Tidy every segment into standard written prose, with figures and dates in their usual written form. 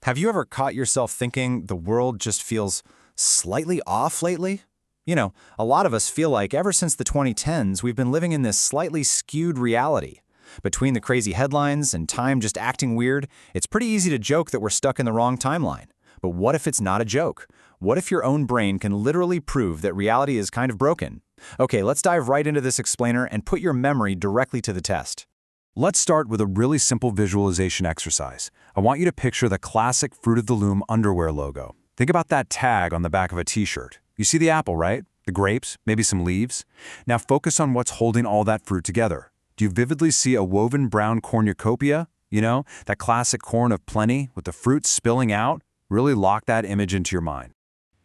Have you ever caught yourself thinking the world just feels slightly off lately? A lot of us feel like ever since the 2010s, we've been living in this slightly skewed reality. Between the crazy headlines and time just acting weird, it's pretty easy to joke that we're stuck in the wrong timeline. But what if it's not a joke? What if your own brain can literally prove that reality is kind of broken? Okay, let's dive right into this explainer and put your memory directly to the test. Let's start with a really simple visualization exercise. I want you to picture the classic Fruit of the Loom underwear logo. Think about that tag on the back of a t-shirt. You see the apple, right? The grapes, maybe some leaves. Now focus on what's holding all that fruit together. Do you vividly see a woven brown cornucopia? That classic corn of plenty with the fruit spilling out? Really lock that image into your mind.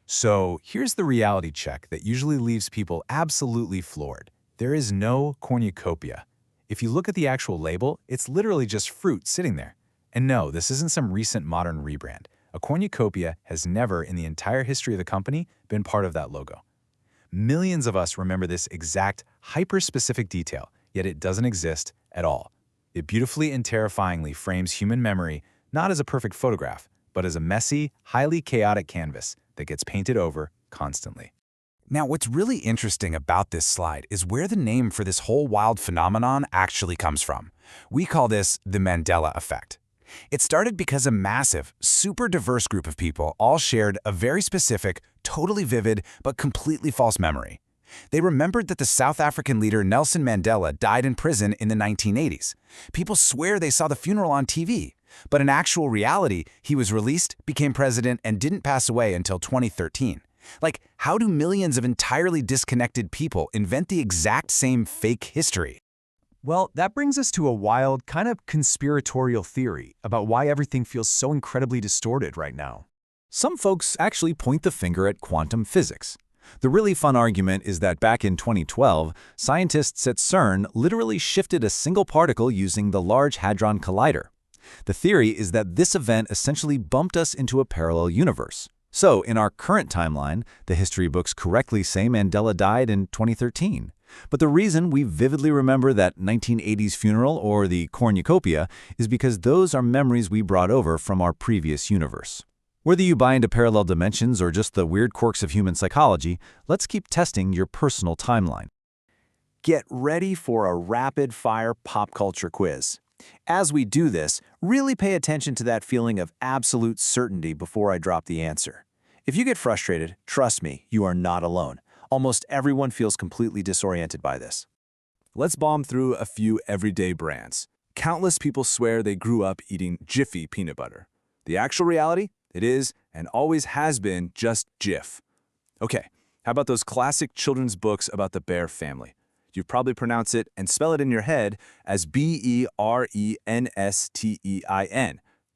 So here's the reality check that usually leaves people absolutely floored. There is no cornucopia. If you look at the actual label, it's literally just fruit sitting there. And no, this isn't some recent modern rebrand. A cornucopia has never, in the entire history of the company, been part of that logo. Millions of us remember this exact, hyper-specific detail, yet it doesn't exist at all. It beautifully and terrifyingly frames human memory not as a perfect photograph, but as a messy, highly chaotic canvas that gets painted over constantly. Now, what's really interesting about this slide is where the name for this whole wild phenomenon actually comes from. We call this the Mandela Effect. It started because a massive, super diverse group of people all shared a very specific, totally vivid, but completely false memory. They remembered that the South African leader Nelson Mandela died in prison in the 1980s. People swear they saw the funeral on TV, but in actual reality, he was released, became president, and didn't pass away until 2013. Like, how do millions of entirely disconnected people invent the exact same fake history? Well, that brings us to a wild, kind of conspiratorial theory about why everything feels so incredibly distorted right now. Some folks actually point the finger at quantum physics. The really fun argument is that back in 2012, scientists at CERN literally shifted a single particle using the Large Hadron Collider. The theory is that this event essentially bumped us into a parallel universe. So, in our current timeline, the history books correctly say Mandela died in 2013. But the reason we vividly remember that 1980s funeral or the cornucopia is because those are memories we brought over from our previous universe. Whether you buy into parallel dimensions or just the weird quirks of human psychology, let's keep testing your personal timeline. Get ready for a rapid-fire pop culture quiz. As we do this, really pay attention to that feeling of absolute certainty before I drop the answer. If you get frustrated, trust me, you are not alone. Almost everyone feels completely disoriented by this. Let's bomb through a few everyday brands. Countless people swear they grew up eating Jiffy peanut butter. The actual reality? It is, and always has been, just Jif. Okay, how about those classic children's books about the bear family? You probably pronounce it and spell it in your head as Berenstein,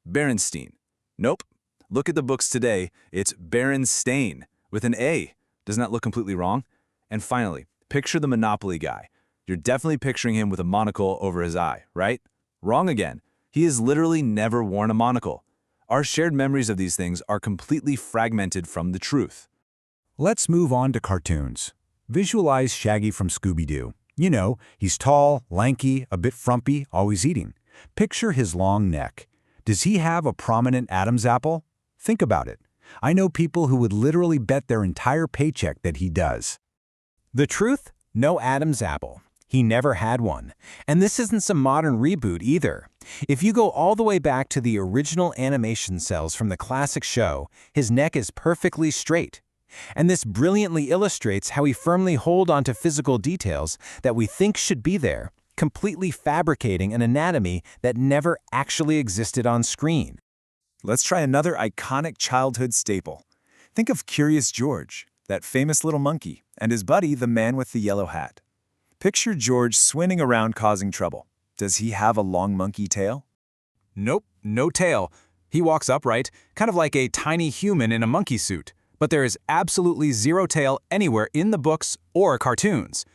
Berenstein. Nope. Look at the books today. It's Berenstain with an A. Doesn't that look completely wrong? And finally, picture the Monopoly guy. You're definitely picturing him with a monocle over his eye, right? Wrong again. He has literally never worn a monocle. Our shared memories of these things are completely fragmented from the truth. Let's move on to cartoons. Visualize Shaggy from Scooby-Doo. He's tall, lanky, a bit frumpy, always eating. Picture his long neck. Does he have a prominent Adam's apple? Think about it. I know people who would literally bet their entire paycheck that he does. The truth? No Adam's apple. He never had one. And this isn't some modern reboot either. If you go all the way back to the original animation cells from the classic show, his neck is perfectly straight. And this brilliantly illustrates how we firmly hold onto physical details that we think should be there, completely fabricating an anatomy that never actually existed on screen. Let's try another iconic childhood staple. Think of Curious George, that famous little monkey, and his buddy, the man with the yellow hat. Picture George swinging around causing trouble. Does he have a long monkey tail? Nope, no tail. He walks upright, kind of like a tiny human in a monkey suit. But there is absolutely zero tail anywhere in the books or cartoons.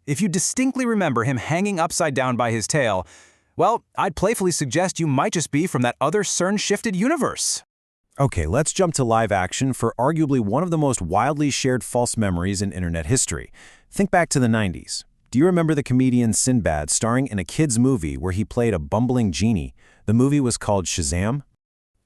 If you distinctly remember him hanging upside down by his tail, well, I'd playfully suggest you might just be from that other CERN-shifted universe. Okay, let's jump to live action for arguably one of the most wildly shared false memories in internet history. Think back to the 90s. Do you remember the comedian Sinbad starring in a kid's movie where he played a bumbling genie? The movie was called Shazam.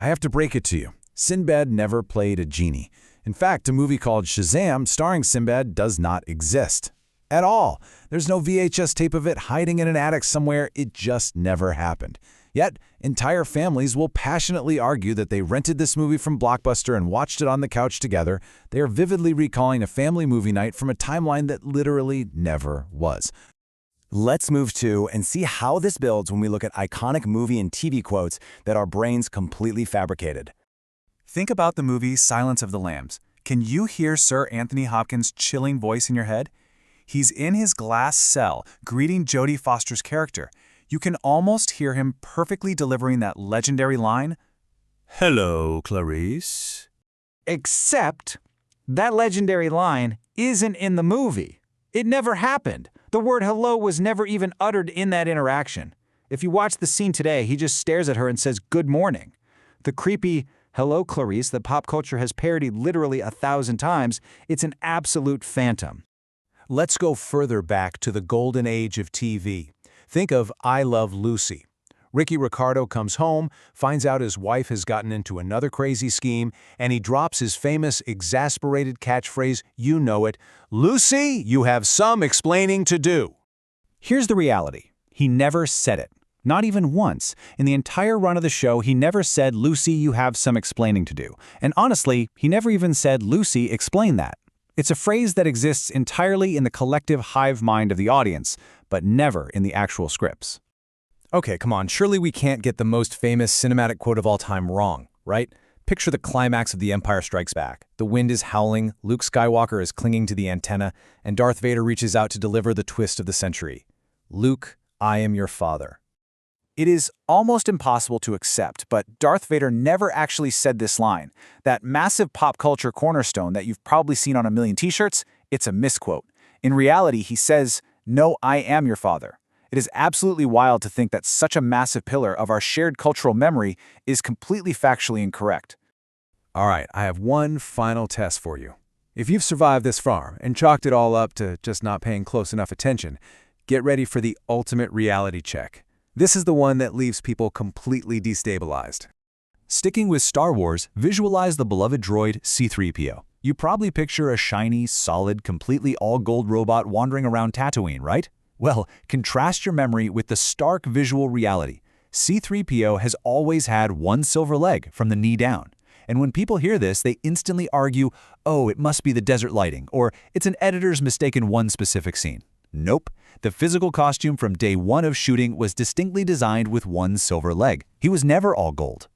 I have to break it to you. Sinbad never played a genie. In fact, a movie called Shazam starring Sinbad does not exist. At all. There's no VHS tape of it hiding in an attic somewhere. It just never happened. Yet, entire families will passionately argue that they rented this movie from Blockbuster and watched it on the couch together. They are vividly recalling a family movie night from a timeline that literally never was. Let's move to and see how this builds when we look at iconic movie and TV quotes that our brains completely fabricated. Think about the movie Silence of the Lambs. Can you hear Sir Anthony Hopkins' chilling voice in your head? He's in his glass cell, greeting Jodie Foster's character. You can almost hear him perfectly delivering that legendary line, "Hello, Clarice." Except that legendary line isn't in the movie. It never happened. The word hello was never even uttered in that interaction. If you watch the scene today, he just stares at her and says, "Good morning." The creepy "Hello, Clarice" that pop culture has parodied literally 1,000 times, it's an absolute phantom. Let's go further back to the golden age of TV. Think of I Love Lucy. Ricky Ricardo comes home, finds out his wife has gotten into another crazy scheme, and he drops his famous, exasperated catchphrase, you know it, "Lucy, you have some explaining to do." Here's the reality. He never said it. Not even once. In the entire run of the show, he never said, "Lucy, you have some explaining to do." And honestly, he never even said, "Lucy, explain that." It's a phrase that exists entirely in the collective hive mind of the audience, but never in the actual scripts. Okay, come on, surely we can't get the most famous cinematic quote of all time wrong, right? Picture the climax of The Empire Strikes Back. The wind is howling, Luke Skywalker is clinging to the antenna, and Darth Vader reaches out to deliver the twist of the century. "Luke, I am your father." It is almost impossible to accept, but Darth Vader never actually said this line. That massive pop culture cornerstone that you've probably seen on a million t-shirts, it's a misquote. In reality, he says, "No, I am your father." It is absolutely wild to think that such a massive pillar of our shared cultural memory is completely factually incorrect. All right, I have one final test for you. If you've survived this far and chalked it all up to just not paying close enough attention, get ready for the ultimate reality check. This is the one that leaves people completely destabilized. Sticking with Star Wars, visualize the beloved droid C-3PO. You probably picture a shiny, solid, completely all-gold robot wandering around Tatooine, right? Well, contrast your memory with the stark visual reality. C-3PO has always had one silver leg from the knee down. And when people hear this, they instantly argue, "Oh, it must be the desert lighting," or "It's an editor's mistake in one specific scene." Nope. The physical costume from day one of shooting was distinctly designed with one silver leg. He was never all gold.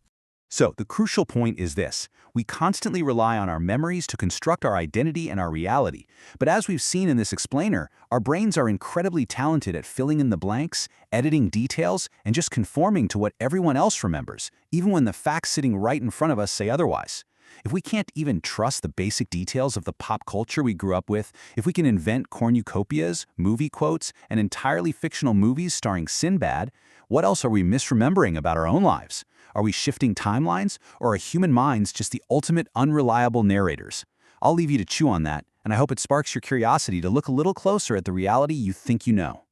So, the crucial point is this. We constantly rely on our memories to construct our identity and our reality. But as we've seen in this explainer, our brains are incredibly talented at filling in the blanks, editing details, and just conforming to what everyone else remembers, even when the facts sitting right in front of us say otherwise. If we can't even trust the basic details of the pop culture we grew up with, if we can invent cornucopias, movie quotes, and entirely fictional movies starring Sinbad, what else are we misremembering about our own lives? Are we shifting timelines, or are human minds just the ultimate unreliable narrators? I'll leave you to chew on that, and I hope it sparks your curiosity to look a little closer at the reality you think you know.